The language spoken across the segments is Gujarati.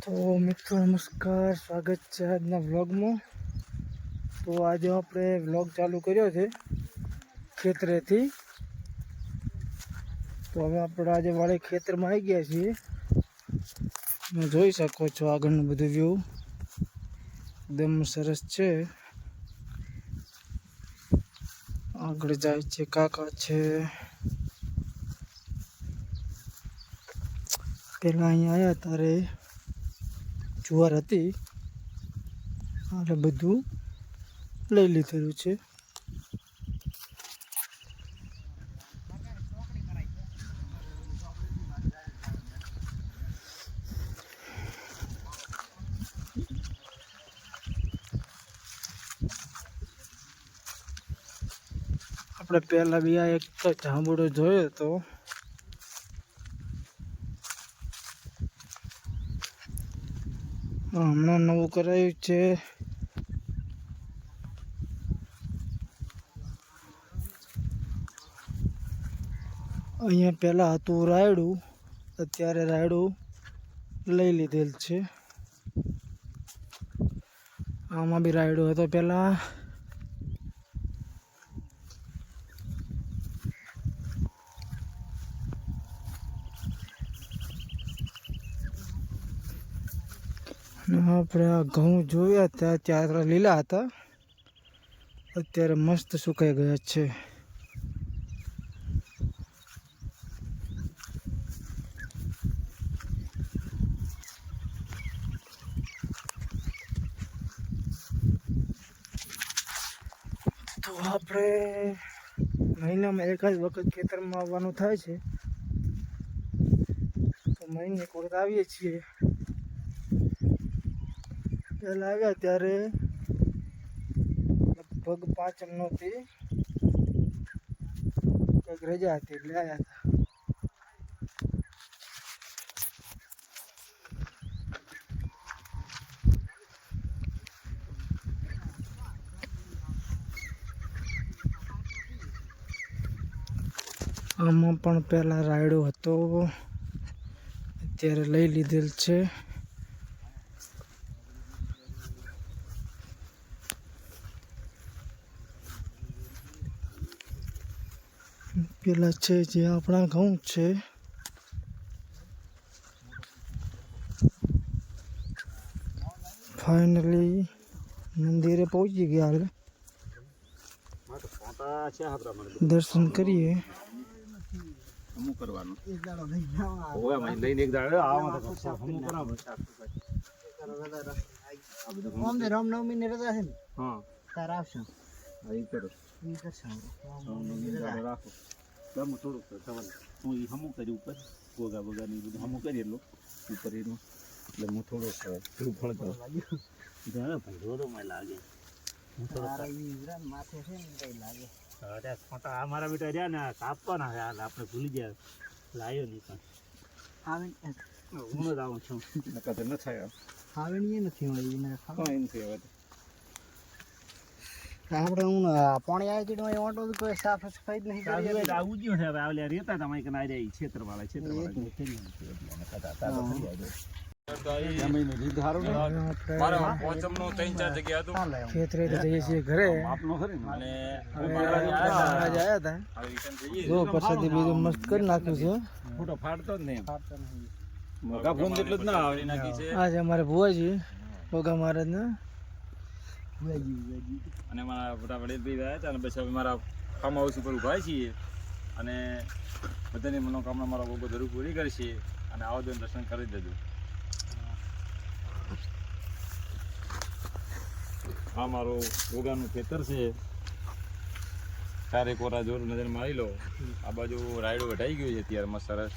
તો મિત્રો નમસ્કાર, સ્વાગત છે આજના વ્લોગમાં। તો આજે આપણે વ્લોગ ચાલુ કર્યો છે ખેતરેથી। તો હવે આપણે આજે વાળે ખેતરમાં આવી ગયા છીએ। તમે જોઈ શકો છો આગળનું બધું વ્યૂ એકદમ સરસ છે। આગળ જાય છે કાકા છે। પહેલાં અહીંયા આવ્યા ત્યારે જુવાર હતી, એટલે બધું લઈ લીધેલું છે। આપણે પહેલા બી આ એક જાંબુડો જોયો હતો, હમણાં નવું કરાયું છે। અહીંયા પહેલાં હતું રાયડું, અત્યારે રાયડું લઈ લીધેલ છે। આમાં બી રાયડું હતો પહેલાં। આપણે આ ઘઉં જોયા હતા ત્યારે લીલા હતા, અત્યારે મસ્ત સુકાઈ ગયા છે। તો આપણે મહિનામાં એકાદ વખત ખેતરમાં આવવાનું થાય છે, તો મહિને એક વખત આવીએ છીએ। પહેલાં આવ્યા ત્યારે લગભગ 5 નહોતી, કંઈક રજા હતી એટલે આવ્યા હતા। આમાં પણ પહેલાં રાયડો હતો, અત્યારે લઈ લીધેલ છે। પેલા છે જે આપણા ઘઉં છે। ફાઇનલી મંદિરે પહોંચી ગયા, દર્શન કરીએ। રામનવમી ની રજા છે ને, તાર આવશે હમું કર્યું ઉપર ગોગા બોગા ને બધું હમું કરી એટલું ઉપર એનું એટલે હું થોડો ફળ કરું ભંડોરો માં લાગે માથે છે ને કઈ લાગે। અરે ફોટા આ મારા બેટા રહ્યા ને કાપવાના હાલ આપણે ભૂલી ગયા, લાયો નહીં પણ હું જ આવું છું નકર ન થાય ખાવણી નથી હોય એને કઈ નથી હવે આપણે હું પાણી આવી ગયું ઓટો કોઈ સાફ સફાઈ જ નહીં કરી આવું ગયું છે હવે આવલે રહેતા તમે કે ના રહ્યા ક્ષેત્રવાળા ખેતરે જઈએ છીએ ઘરે, જો પ્રસાદી બીજું મસ્ત કરી નાખ્યું છે। ફોટો ફાડતો જ નહીં, મોગા ફોન જેટલું જ ના આવડી નાખી છે। આજે અમારે ભુવાજી ભોગા મહારાજ ને અને મારા મોટા વડીલ રહ્યા હતા, અને પછી હવે મારા ફાર્મ હાઉસ ઉપર ઉભા છીએ, અને બધાની મનોકામના મારા બહુ જરૂર પૂરી કરશે, અને આવો દોન દર્શન કરી દેજો। આ મારું ગોગાનું ખેતર છે, ચારે કોરા જોર નજર મારી લો। આ બાજુ રાયડો વઢાઈ ગયું છે અત્યારે મસ્ત સરસ,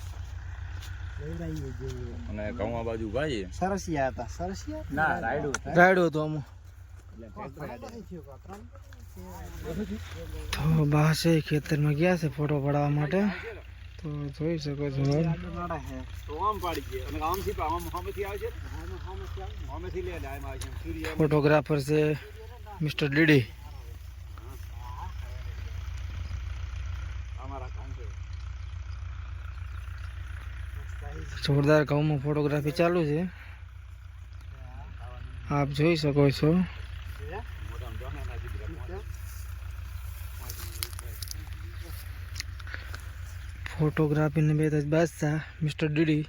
અને ઘઉં આ બાજુ ઉભા છે। સરસિયા હતા, સરસિયા ના રાયડો હતો આમાં। તો બાસે ખેતરમાં ગયા છે ફોટો પડાવવા માટે, તો જોઈ શકો છો ફોટોગ્રાફર છે મિસ્ટર ડીડી। જોરદાર ઘઉંમાં ફોટોગ્રાફી ચાલુ છે। આપ જોઈ શકો છો ફોટોગ્રાફીને બે બાદશાહ મિસ્ટર ડીડી.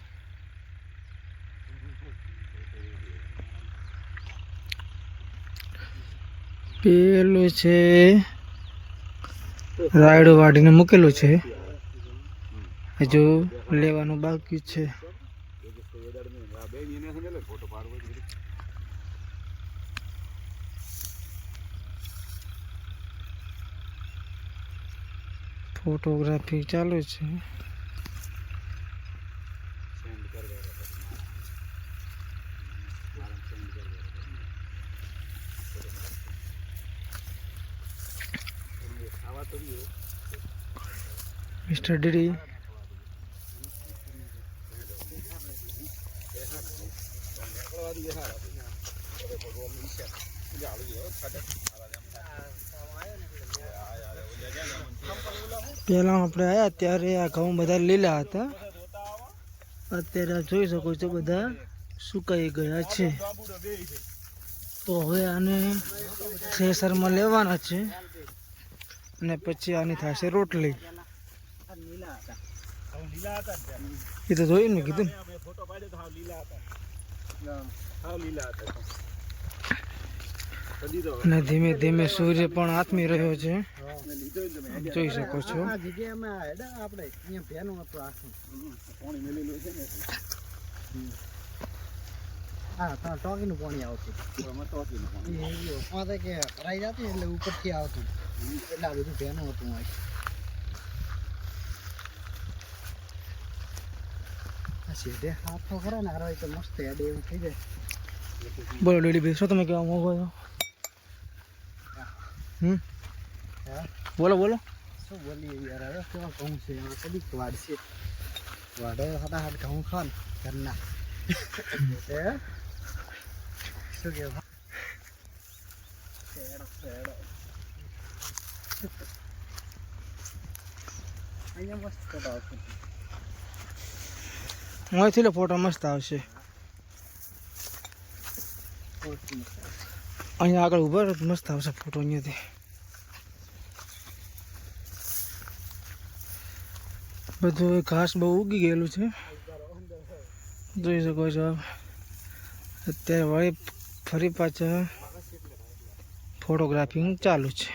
પેલું છે રાયડો વાઢીને મૂકેલું છે, હજુ લેવાનું બાકી છે. ફોટોગ્રાફી ચાલુ છે. મિસ્ટર ડીડી પહેલા આપણે આવ્યા ત્યારે આ ઘઉં બધા લીલા હતા, અત્યારે આપ જોઈ શકો છો બધા સુકાઈ ગયા છે. તો હવે આને થ્રેસરમાં લેવાના છે અને પછી આની થશે રોટલી. એ તો જોયું ને કીધું. અને ધીમે ધીમે સૂર્ય પણ આથમી રહ્યો છે, જોઈ શકો છો. ટોકીનું પાણી આવતું કે ભરાઈ જતી એટલે ઉપરથી આવતું એટલે આ બધું ભેનું હતું. સીધે હાથો ખરા ને હારો તો મસ્ત હેડે એવું થઈ જાય. બોલો ડેડી ભાઈ, શું તમે કહેવા માંગો છો? બોલો બોલો. શું બોલીએ યાર, હવે કેવા ઘઉં છે કદી વાડશે વાડે ફટાફટ ઘઉં ખાવ ને ઘરના. શું કેવું અહીંયા મસ્ત ફોટો આવશે. અહીંથી લો ફોટો મસ્ત આવશે. અહીંયા આગળ ઉભા રહો મસ્ત આવશે ફોટો અહીંયાથી. બધું ઘાસ બહુ ઉગી ગયેલું છે, જોઈ શકો છો. અત્યારે વળી ફરી પાછા ફોટોગ્રાફિંગ ચાલુ છે.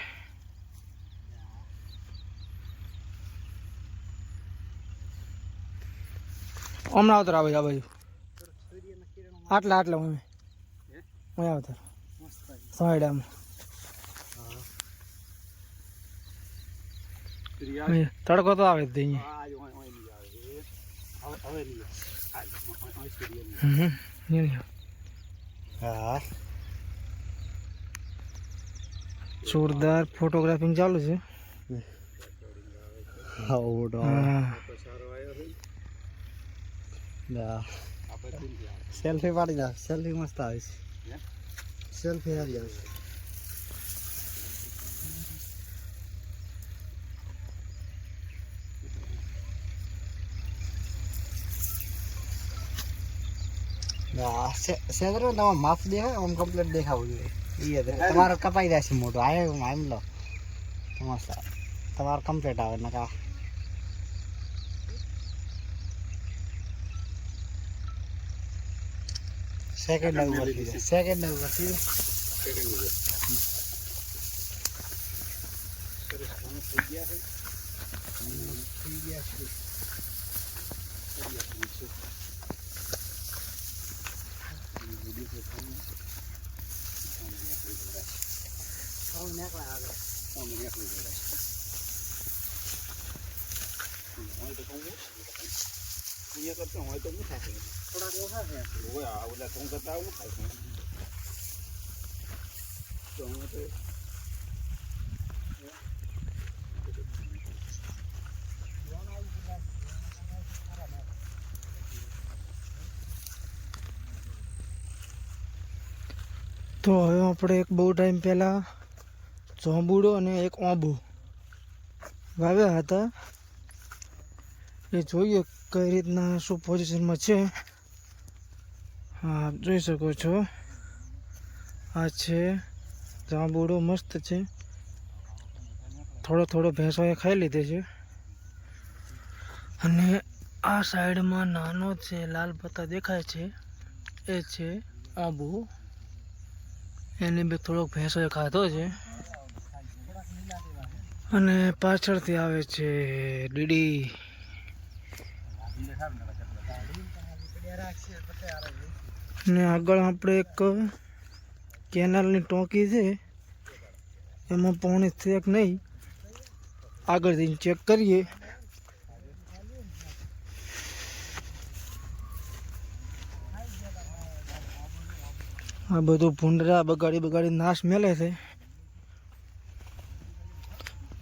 હમણાં આવતર આવે આ બાજુ આટલા હું આવતર સાઈડામાં તડકો તો આવે જ અહીંયા. જોરદાર ફોટોગ્રાફિંગ ચાલુ છે. સેલ્ફી પાડી દા, સેલ્ફી મસ્ત આવે છે. સેલ્ફી આવી આવે છે. સેન્ટર તમારે માફ દેખાય આમ કમ્પ્લીટ દેખાવું જોઈએ. તમારો કપાઈ જાય છે મોટો આવ્યો એમ લો તમારો કમ્પ્લીટ આવે નકા સેકન્ડ ઉપર સેકન્ડ ઉપર તો હવે આપણે એક બહુ ટાઈમ પહેલાં ચોંબુડો અને એક ઓંબુ વાવ્યા હતા, એ જોઈએ કઈ રીતના શું પોઝિશનમાં છે. હા, આપ જોઈ શકો છો આ છે જાંબુડો મસ્ત છે, થોડો થોડો ભેંસોએ ખાઈ લીધે છે. અને આ સાઈડમાં નાનો છે લાલ પત્તા દેખાય છે, એ છે આંબુ. એની બી થોડોક ભેંસોએ ખાધો છે. અને પાછળથી આવે છે ડીડી. ને આગળ આપણે એક કેનાલની ટોંકી છે, એમાં પાણી છે કે નહીં આગળ જઈને ચેક કરીએ. આ બધું ભૂંડરા બગાડી નાશ મેલે છે,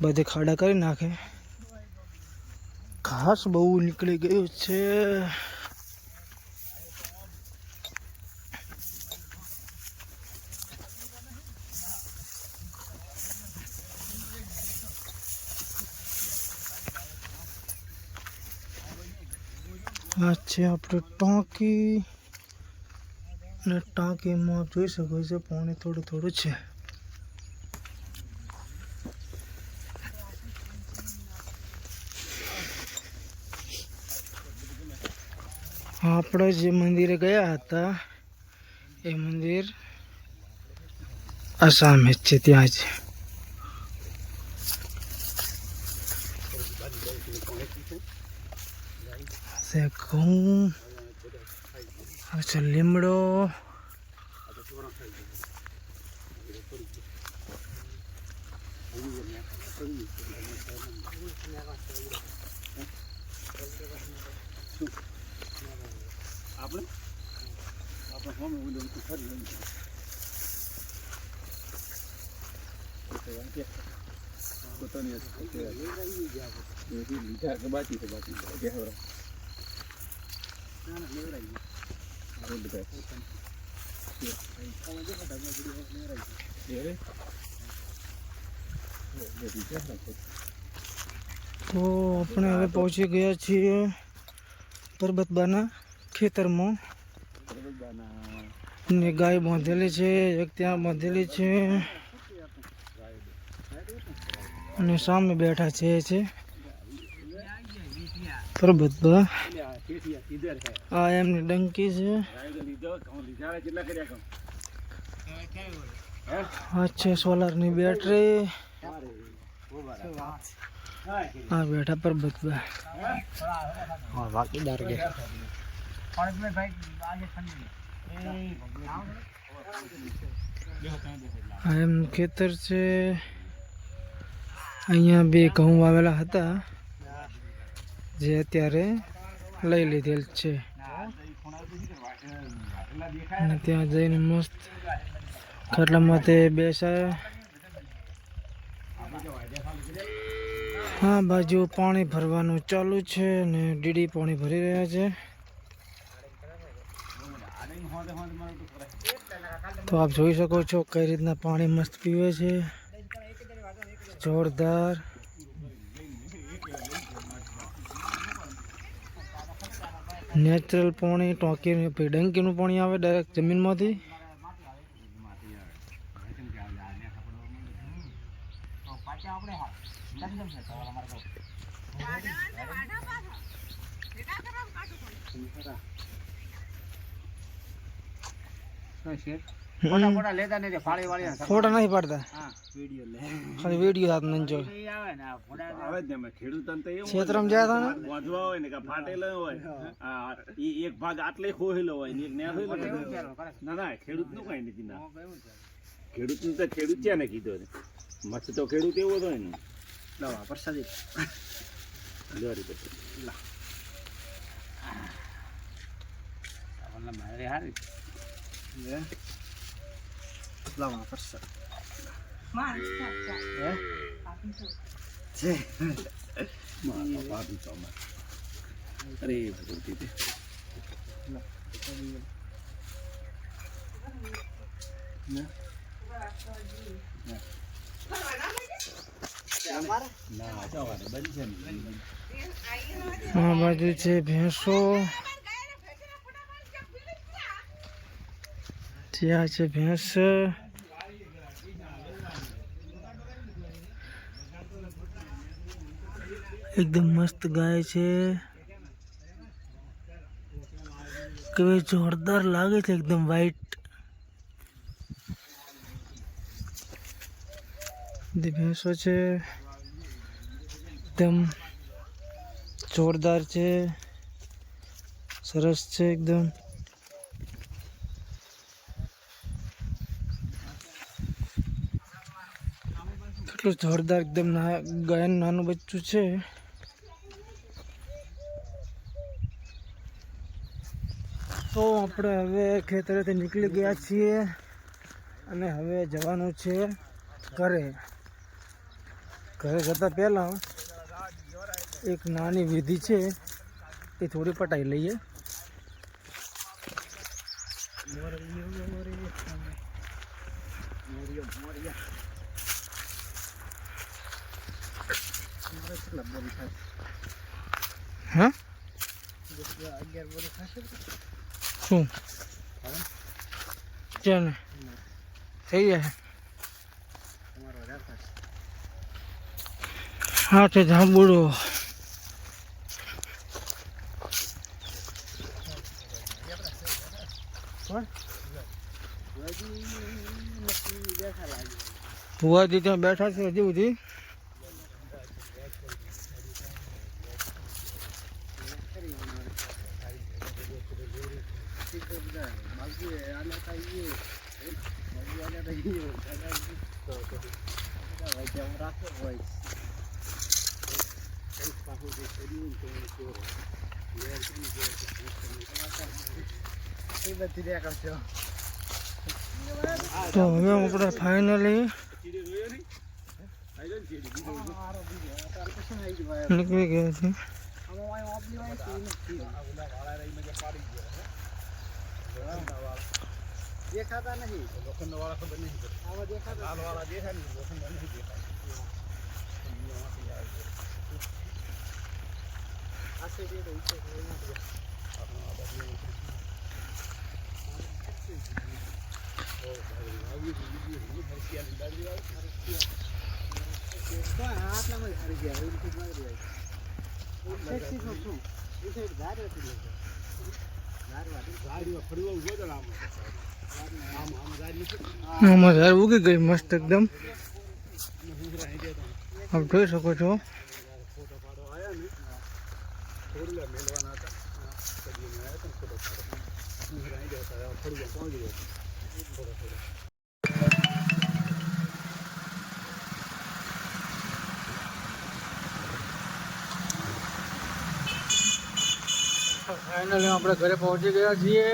બધે ખાડા કરી નાખે. ઘાસ બહુ નીકળી ગયું છે. આ છે આપણે ટાંકી, અને ટાંકીમાં જોઈ શકો છો પાણી થોડું થોડું છે. આપણે જે મંદિરે ગયા હતા એ મંદિર આ સામે છે, ત્યાં જ છે ઘઉં, આ છે લીમડો. આપણે હોમે બોલું તો ફરી પોતાની બાકી છે તો આપણે હવે પહોંચી ગયા છીએ પરબતબાના ખેતરમાં. ને ગાય બાંધેલી છે, એક ત્યાં બાંધેલી છે, અને સામે બેઠા છે એ છે પરબતબા. આ એમની ડંકી છે. આ છે સોલારની બેટરી. આ બેઠા પરબતબા. બાકીદાર કે આ એમનું ખેતર છે. અહીંયા બે ઘઉં વાવેલા હતા જે અત્યારે લઈ લીધેલ છે. અને ત્યાં જઈને મસ્ત ખાટલામાં તે બેસાય. હા, બાજુ પાણી ભરવાનું ચાલુ છે ને ડીડી પાણી ભરી રહ્યા છે. તો આપ જોઈ શકો છો કઈ રીતના પાણી મસ્ત પીવે છે, જોરદાર. નેચરલ પાણી, ટાંકી ડંકીનું પાણી આવે ડાયરેક્ટ જમીનમાંથી. ફોટા નથી પાડતા, ખાલી વિડીયો હાથ નહીં જો. ક્ષેત્રમાં ગયા હતા ને બાંધવા હોય ને કે ફાટેલો હોય, એક ભાગ આટલે ખોહેલો હોય ને એક ન્યા ખોહેલો. ના ખેડૂત નું કઈ નથી. ના ખેડૂત નું તો ખેડૂત છે ને કીધું મસ્ત તો ખેડૂત એવો હતો ને. પ્રસાદી મારે હારી લાવા પ્રસાદ અરે ભગવતી આ બાજુ છે ભેંસો. ત્યાં છે ભેંસ, એકદમ મસ્ત ગાય છે, કેવી જોરદાર લાગે છે, એકદમ વ્હાઈટ બધી ભેંસો છે, એકદમ જોરદાર છે, સરસ છે એકદમ. કેટલું જોરદાર એકદમ ગાયનું નાનું બચ્ચું છે. તો આપણે હવે ખેતરેથી નીકળી ગયા છીએ અને હવે જવાનું છે ઘરે. ઘરે જતાં પહેલાં એક નાની વિધિ છે એ થોડી પટાઈ લઈએ. હા શું ચાલે થઈ જાય? હા તે જાંબુડો ભુવાજી ત્યાં બેઠા છે હજી સુધી. તો હવે આપણે ફાઇનલી નીકળી ગયા છીએ. દેખાતા નહીં લોખંડ વાળા ખબર નહીં આવા દેખાતા લાલ વાળા દેખાય નહીં લોખંડ નહીં દેખાય. આમાં ઝાડ ઉગી ગઈ મસ્ત એકદમ. આપ જોઈ શકો છો. ફાઇનલી આપણે ઘરે પહોંચી ગયા છીએ.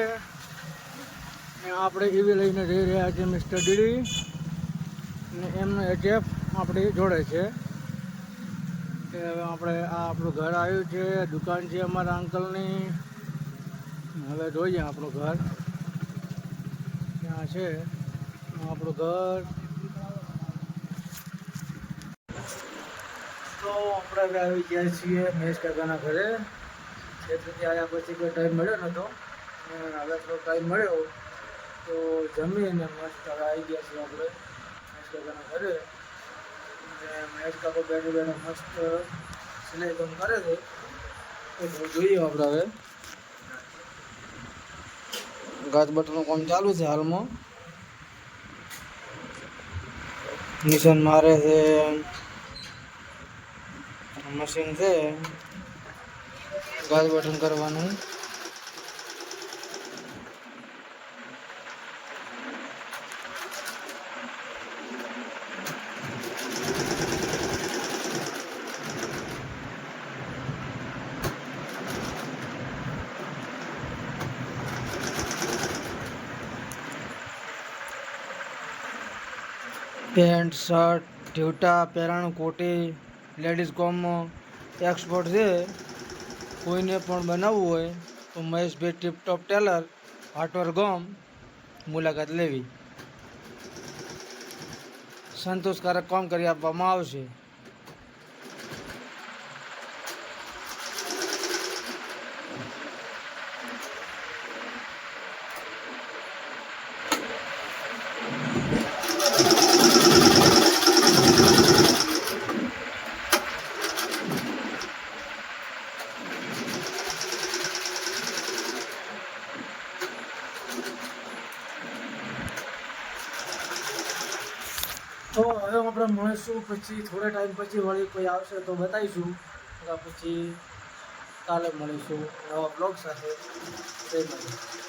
આપણે એવી લઈને જઈ રહ્યા છીએ મિસ્ટર ડીડી અને એમનો એચએફ આપણી જોડે છે. કે હવે આપણે આ આપણું ઘર આવ્યું છે, દુકાન છે અમારા અંકલની. હવે જોઈએ આપણું ઘર ત્યાં છે, આપણું ઘર. તો આપણે હવે આવી ગયા છીએ મહેશ કાકાના ઘરે. ખેતરથી આવ્યા પછી કોઈ ટાઈમ મળ્યો નહોતો, હવે થોડો ટાઈમ મળ્યો તો જમીને મસ્ત હવે આવી ગયા છીએ આપણે મહેશ કાકાના ઘરે. મહેશ કાકો બેઠો બેઠો મસ્ત સિલાઈ કામ કરે છે એ બધું જોઈએ આપણે. હવે ગાજ બટરનું કામ ચાલુ છે હાલમાં. નિશાન મારે છે, મશીન છે ગાજ બટન કરવાનું. પેન્ટ શર્ટ ઢીવટા પહેરાણું કોટી લેડીઝ કોમમાં એક્સપોર્ટ છે. કોઈને પણ બનાવવું હોય તો મહેશભાઈ ટીપટોપ ટેલર હાટોર ગામ મુલાકાત લેવી. સંતોષકારક કામ કરી આપવામાં આવશે. આપણે મળીશું પછી થોડા ટાઈમ પછી વળી કોઈ આવશે તો બતાવીશું પછી કાલે મળીશું નવા બ્લોગ સાથે જય માતા.